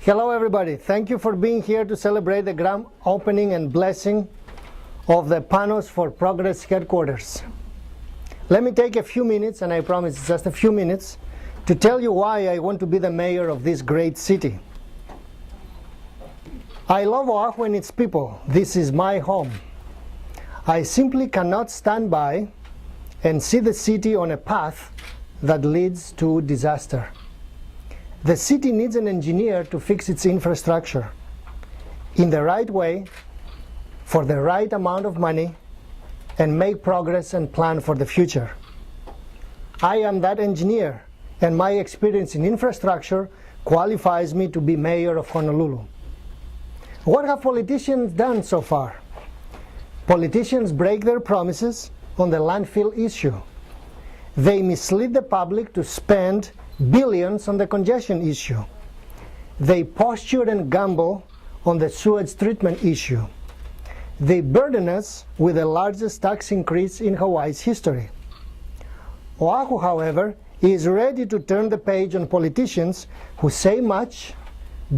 Hello everybody, thank you for being here to celebrate the grand opening and blessing of the Panos for Progress headquarters. Let me take a few minutes, and I promise it's just a few minutes, to tell you why I want to be the mayor of this great city. I love Oahu and its people. This is my home. I simply cannot stand by and see the city on a path that leads to disaster. The city needs an engineer to fix its infrastructure in the right way, for the right amount of money, and make progress and plan for the future. I am that engineer, and my experience in infrastructure qualifies me to be mayor of Honolulu. What have politicians done so far? Politicians break their promises on the landfill issue. They mislead the public to spend billions on the congestion issue. They posture and gamble on the sewage treatment issue. They burden us with the largest tax increase in Hawaii's history. Oahu, however, is ready to turn the page on politicians who say much,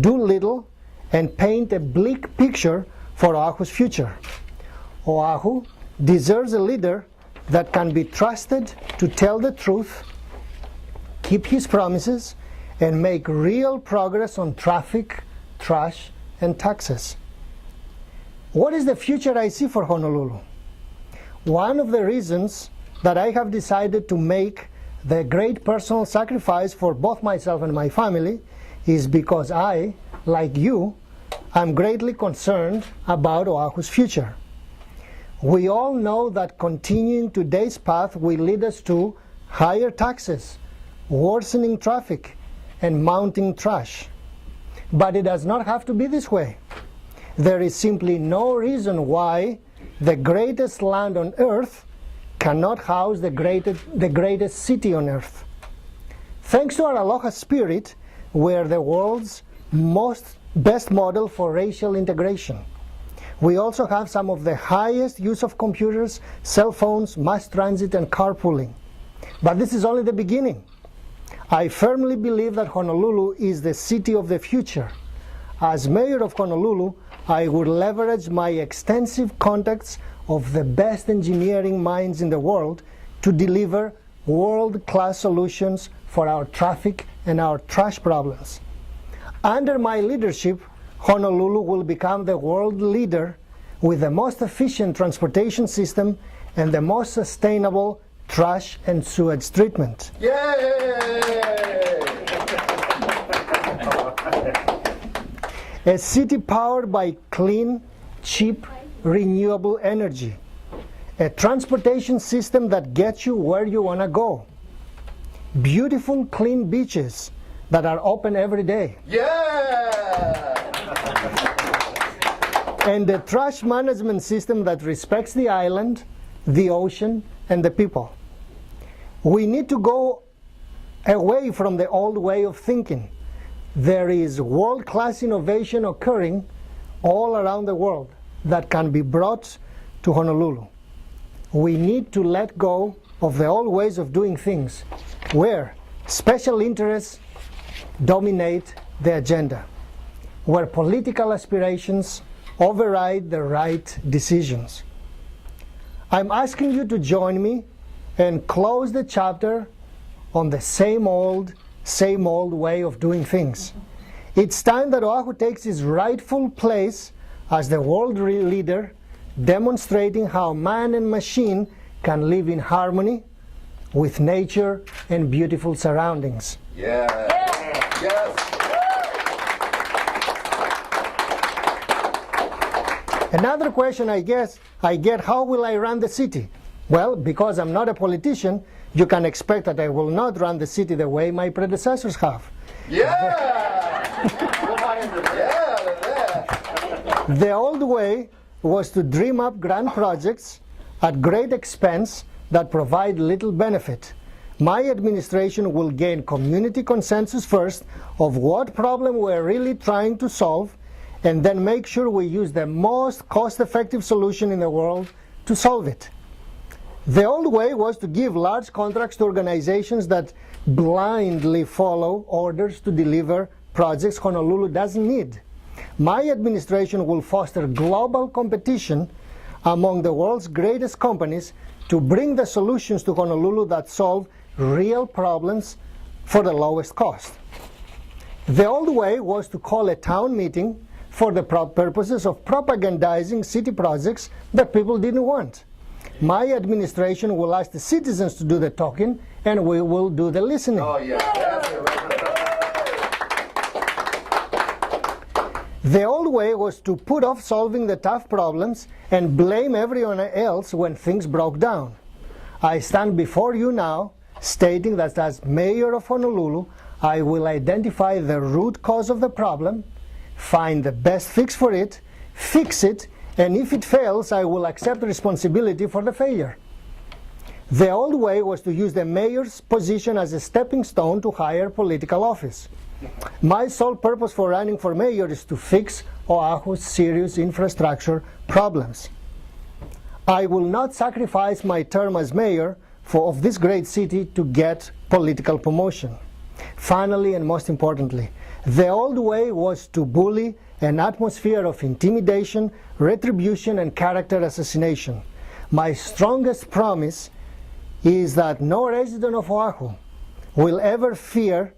do little, and paint a bleak picture for Oahu's future. Oahu deserves a leader that can be trusted to tell the truth, keep his promises, and make real progress on traffic, trash, and taxes. What is the future I see for Honolulu? One of the reasons that I have decided to make the great personal sacrifice for both myself and my family is because I, like you, am greatly concerned about Oahu's future. We all know that continuing today's path will lead us to higher taxes, worsening traffic, and mounting trash. But it does not have to be this way. There is simply no reason why the greatest land on earth cannot house the greatest city on earth. Thanks to our Aloha spirit, we're the world's best model for racial integration. We also have some of the highest use of computers, cell phones, mass transit, and carpooling. But this is only the beginning. I firmly believe that Honolulu is the city of the future. As mayor of Honolulu, I would leverage my extensive contacts of the best engineering minds in the world to deliver world-class solutions for our traffic and our trash problems. Under my leadership, Honolulu will become the world leader with the most efficient transportation system and the most sustainable trash and sewage treatment. Yay! A city powered by clean, cheap, renewable energy. A transportation system that gets you where you want to go. Beautiful, clean beaches that are open every day. Yeah! And a trash management system that respects the island, the ocean, and the people. We need to go away from the old way of thinking. There is world-class innovation occurring all around the world that can be brought to Honolulu. We need to let go of the old ways of doing things, where special interests dominate the agenda, where political aspirations override the right decisions. I'm asking you to join me and close the chapter on the same old way of doing things. It's time that Oahu takes its rightful place as the world leader, demonstrating how man and machine can live in harmony with nature and beautiful surroundings. Yeah. Yes. Another question I get, how will I run the city? Well, because I'm not a politician, you can expect that I will not run the city the way my predecessors have. Yeah! The old way was to dream up grand projects at great expense that provide little benefit. My administration will gain community consensus first of what problem we're really trying to solve, and then make sure we use the most cost-effective solution in the world to solve it. The old way was to give large contracts to organizations that blindly follow orders to deliver projects Honolulu doesn't need. My administration will foster global competition among the world's greatest companies to bring the solutions to Honolulu that solve real problems for the lowest cost. The old way was to call a town meeting for the purposes of propagandizing city projects that people didn't want. My administration will ask the citizens to do the talking, and we will do the listening. Oh, yeah. The old way was to put off solving the tough problems and blame everyone else when things broke down. I stand before you now stating that as mayor of Honolulu, I will identify the root cause of the problem, find the best fix for it, fix it, and if it fails, I will accept responsibility for the failure. The old way was to use the mayor's position as a stepping stone to higher political office. My sole purpose for running for mayor is to fix Oahu's serious infrastructure problems. I will not sacrifice my term as mayor of this great city to get political promotion. Finally, and most importantly, the old way was to bully an atmosphere of intimidation, retribution, and character assassination. My strongest promise is that no resident of Oahu will ever fear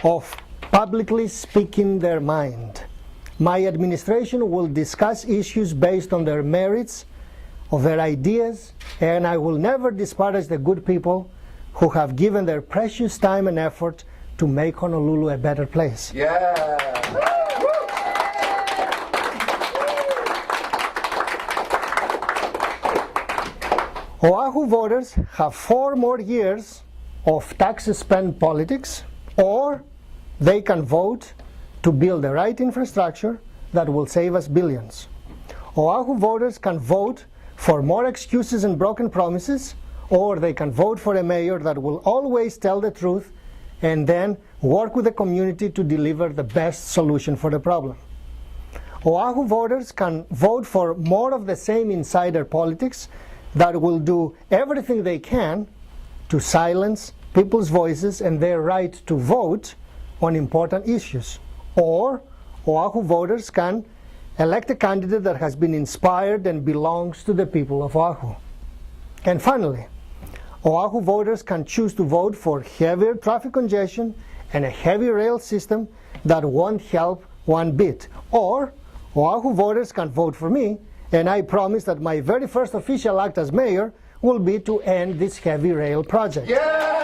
of publicly speaking their mind. My administration will discuss issues based on their merits, of their ideas, and I will never disparage the good people who have given their precious time and effort to make Honolulu a better place. Yeah. Oahu voters have 4 more years of taxes spent politics, or they can vote to build the right infrastructure that will save us billions. Oahu voters can vote for more excuses and broken promises, or they can vote for a mayor that will always tell the truth and then work with the community to deliver the best solution for the problem. Oahu voters can vote for more of the same insider politics that will do everything they can to silence people's voices and their right to vote on important issues. Or Oahu voters can elect a candidate that has been inspired and belongs to the people of Oahu. And finally, Oahu voters can choose to vote for heavier traffic congestion and a heavy rail system that won't help one bit. Or Oahu voters can vote for me, and I promise that my very first official act as mayor will be to end this heavy rail project. Yeah!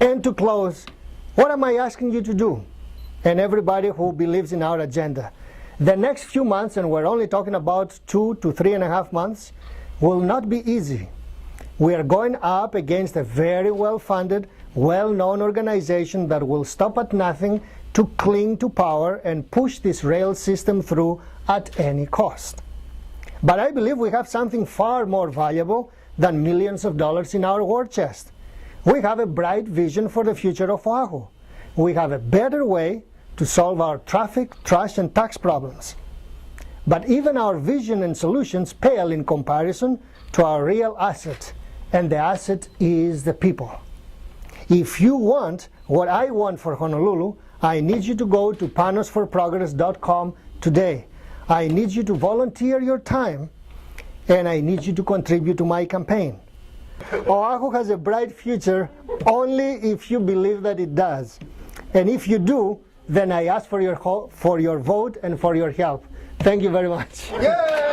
And to close, what am I asking you to do? And everybody who believes in our agenda. The next few months, and we're only talking about 2 to 3.5 months, will not be easy. We are going up against a very well-funded, well-known organization that will stop at nothing to cling to power and push this rail system through at any cost. But I believe we have something far more valuable than millions of dollars in our war chest. We have a bright vision for the future of Oahu. We have a better way to solve our traffic, trash, and tax problems. But even our vision and solutions pale in comparison to our real asset, and the asset is the people. If you want what I want for Honolulu, I need you to go to panosforprogress.com today. I need you to volunteer your time, and I need you to contribute to my campaign. Oahu has a bright future only if you believe that it does. And if you do, then I ask for your vote and for your help. Thank you very much. Yeah!